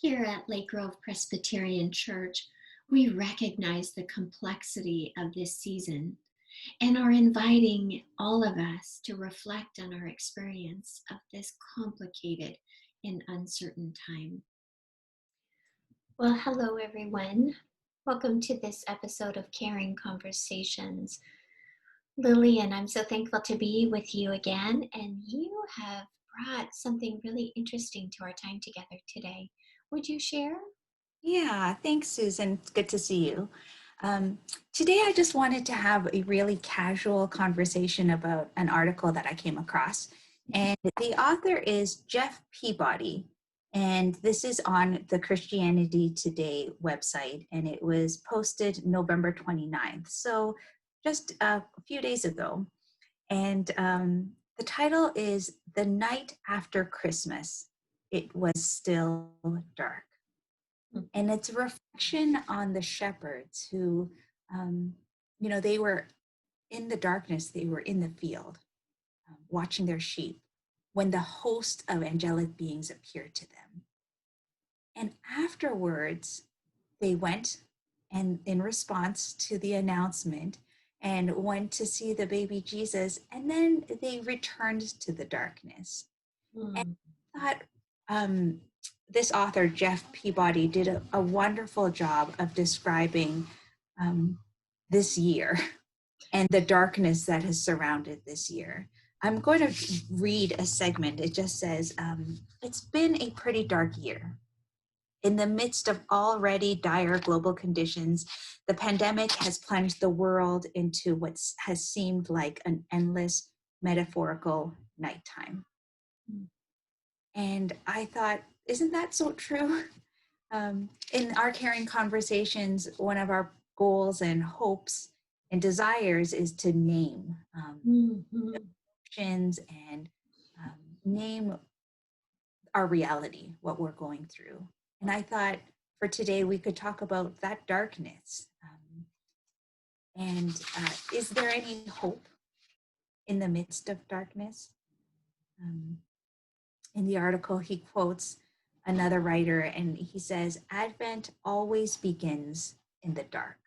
Here at Lake Grove Presbyterian Church, we recognize the complexity of this season and are inviting all of us to reflect on our experience of this complicated and uncertain time. Well, hello, everyone. Welcome to this episode of Caring Conversations. Lillian, I'm so thankful to be with you again, and you have brought something really interesting to our time together today. Would you share? Yeah, thanks, Susan. It's good to see you. Today, I just wanted to have a really casual conversation about an article that I came across. And the author is Jeff Peabody. And this is on the Christianity Today website. And it was posted November 29th. So just a few days ago. And the title is The Night After Christmas. It was Still Dark. And it's a reflection on the shepherds who, they were in the darkness, they were in the field watching their sheep when the host of angelic beings appeared to them. And afterwards, they went and in response to the announcement and went to see the baby Jesus, and then they returned to the darkness. And I thought, this author, Jeff Peabody, did a wonderful job of describing this year and the darkness that has surrounded this year. I'm going to read a segment. It just says, it's been a pretty dark year. In the midst of already dire global conditions, the pandemic has plunged the world into what has seemed like an endless metaphorical nighttime. And I thought, isn't that so true? In our caring conversations, one of our goals and hopes and desires is to name emotions and name our reality, what we're going through. And I thought for today, we could talk about that darkness. Is there any hope in the midst of darkness? In the article, he quotes another writer, and he says, Advent always begins in the dark.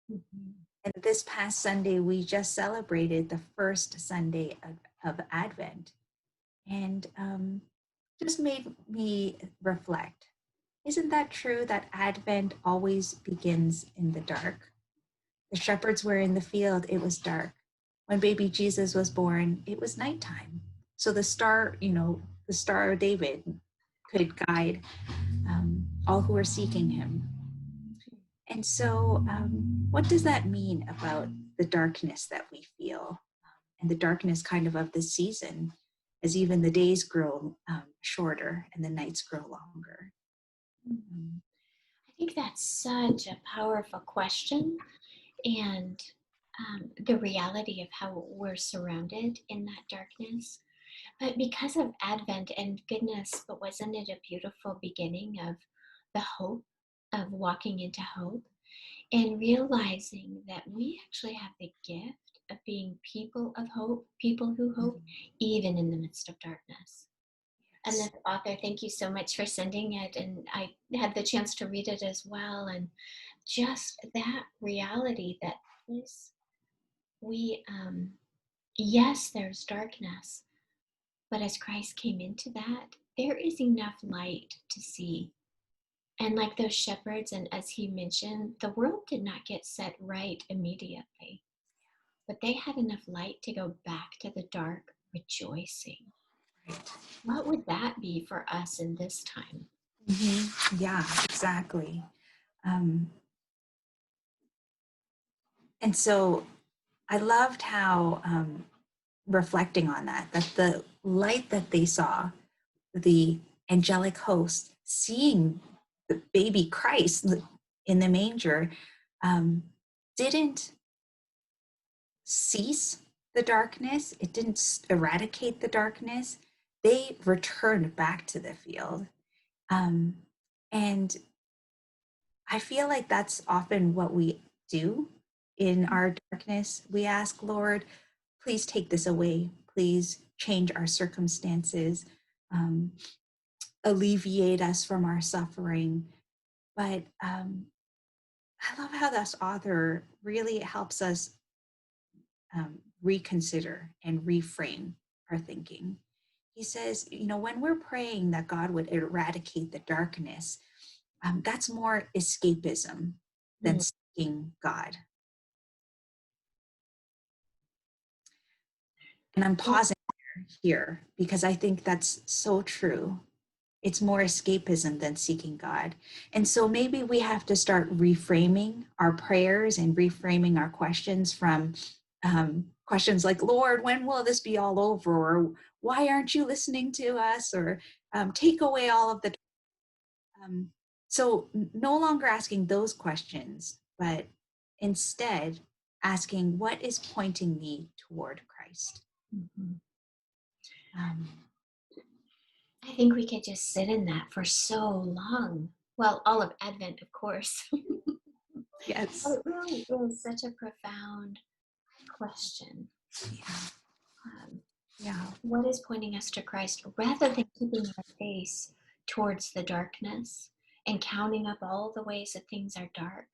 And this past Sunday, we just celebrated the first Sunday of Advent. And just made me reflect. Isn't that true that Advent always begins in the dark? The shepherds were in the field, it was dark. When baby Jesus was born, it was nighttime. So the Star of David could guide all who are seeking him. And so what does that mean about the darkness that we feel and the darkness kind of the season as even the days grow shorter and the nights grow longer? I think that's such a powerful question, and the reality of how we're surrounded in that darkness. But because of Advent, and goodness, but wasn't it a beautiful beginning of the hope of walking into hope and realizing that we actually have the gift of being people of hope, people who hope, even in the midst of darkness. And this author, thank you so much for sending it. And I had the chance to read it as well. And just that reality that yes, there's darkness, but as Christ came into that, there is enough light to see. And like those shepherds, and as he mentioned, the world did not get set right immediately, but they had enough light to go back to the dark rejoicing. What would that be for us in this time? Mm-hmm. Yeah, exactly. And so I loved how reflecting on that the light that they saw, the angelic host seeing the baby Christ in the manger, didn't cease the darkness. It didn't eradicate the darkness. They returned back to the field. And I feel like that's often what we do in our darkness. We ask, Lord, please take this away. Please change our circumstances. alleviate us from our suffering. But I love how this author really helps us reconsider and reframe our thinking. He says, when we're praying that God would eradicate the darkness, that's more escapism than Mm. seeking God. And I'm pausing here because I think that's so true. It's more escapism than seeking God. And so maybe we have to start reframing our prayers and reframing our questions from questions like, Lord, when will this be all over? Or why aren't you listening to us? Or take away all of the. Um, so no longer asking those questions, but instead asking, what is pointing me toward Christ? Mhm. Um, I think we could just sit in that for so long. Well, all of Advent, of course. yes. It really is such a profound question. Yeah. Um, Yeah. what is pointing us to Christ rather than keeping our face towards the darkness and counting up all the ways that things are dark?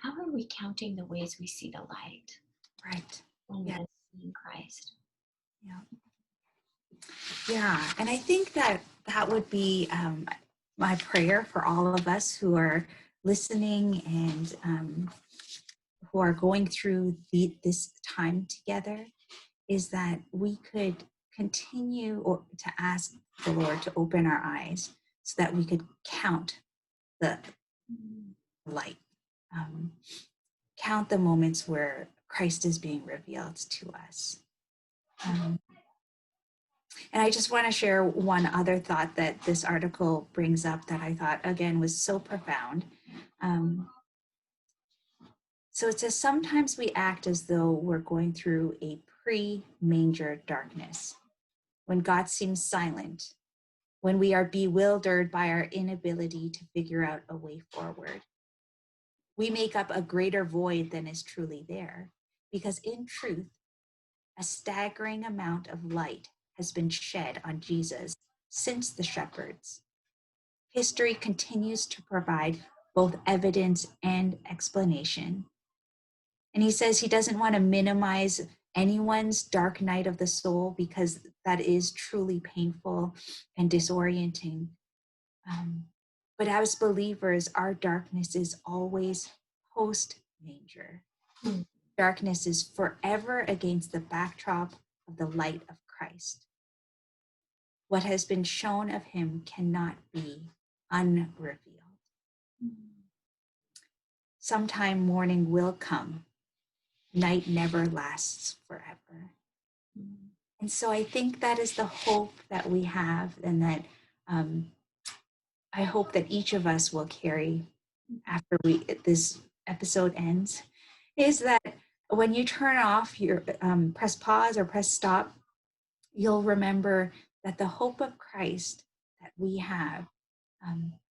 How are we counting the ways we see the light Right. and Yeah. then seeing Christ? Yeah. Yeah. And I think that that would be my prayer for all of us who are listening and who are going through this time together, is that we could continue or to ask the Lord to open our eyes so that we could count the Mm. light, um, count the moments where Christ is being revealed to us. And I just want to share one other thought that this article brings up that I thought, again, was so profound. Um, so it says, sometimes we act as though we're going through a pre-manger darkness, when God seems silent, when we are bewildered by our inability to figure out a way forward. We make up a greater void than is truly there, because in truth, a staggering amount of light has been shed on Jesus since the shepherds. History continues to provide both evidence and explanation. And he says he doesn't want to minimize anyone's dark night of the soul because that is truly painful and disorienting. But as believers, our darkness is always post manger. Mm. Darkness is forever against the backdrop of the light of Christ. What has been shown of him cannot be unrevealed. Mm. Sometime morning will come. Night never lasts forever. Mm. And so I think that is the hope that we have, and that I hope that each of us will carry after this episode ends, is that when you turn off your press pause or press stop, you'll remember that the hope of Christ that we have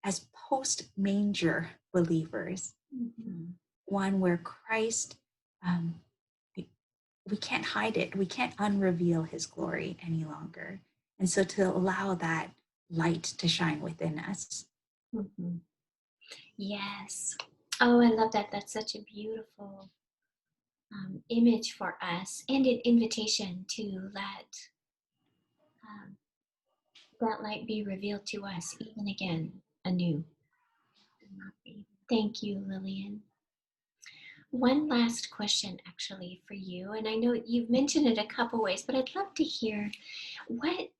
as post manger believers, Mhm. one where Christ, um, we can't hide it. We can't unreveal his glory any longer. And so to allow that light to shine within us. Mhm. Yes. Oh, I love that. That's such a beautiful image for us and an invitation to let um, that light be revealed to us even again anew. Thank you, Lillian. One last question, actually, for you, and I know you've mentioned it a couple ways, but I'd love to hear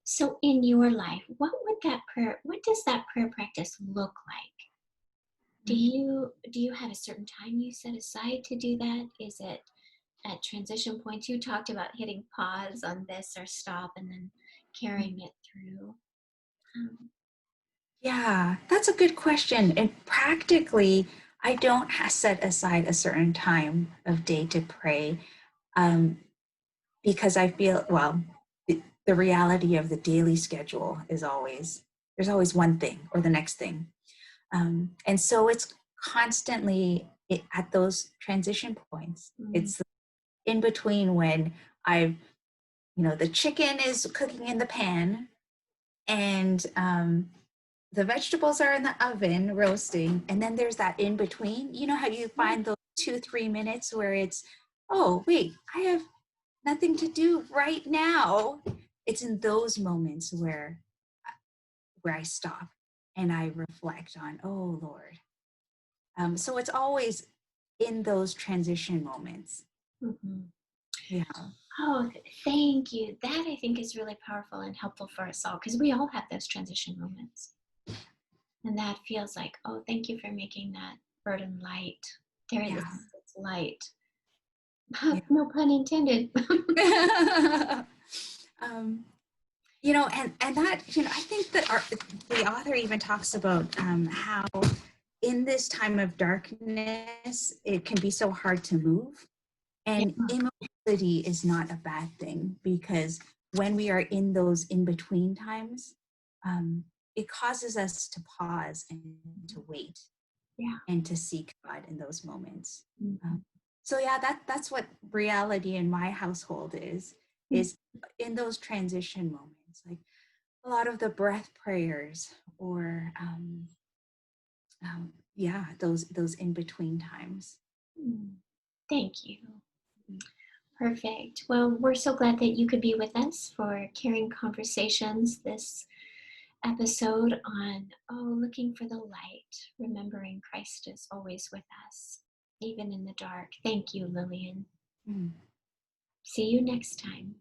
so in your life, what does that prayer practice look like? Do you have a certain time you set aside to do that? Is it at transition points? You talked about hitting pause on this or stop and then carrying it through. Um, Yeah, that's a good question. And practically, I don't set aside a certain time of day to pray, um, because I feel, well, the reality of the daily schedule is always, there's always one thing or the next thing. And so it's constantly at those transition points. mm, It's in between when I've, the chicken is cooking in the pan, and the vegetables are in the oven roasting, and then there's that in between. You know how you find those 2-3 minutes where it's, oh wait, I have nothing to do right now. It's in those moments where I stop and I reflect on, oh Lord. So it's always in those transition moments. Mhm. Yeah. Oh, thank you. That I think is really powerful and helpful for us all because we all have those transition moments. And that feels like, oh, thank you for making that burden light. There it is, Yeah. it's light. Yeah. No pun intended. um, and that, I think that the author even talks about how in this time of darkness, it can be so hard to move. Yeah. And immobility is not a bad thing, because when we are in those in-between times, it causes us to pause and to wait Yeah. and to seek God in those moments. Mhm. So yeah, that's what reality in my household is in those transition moments, like a lot of the breath prayers, or yeah, those in between times. Mm. Thank you. Perfect. Well, we're so glad that you could be with us for Caring Conversations, this episode on, oh, looking for the light, remembering Christ is always with us, even in the dark. Thank you, Lillian. Mm. See you next time.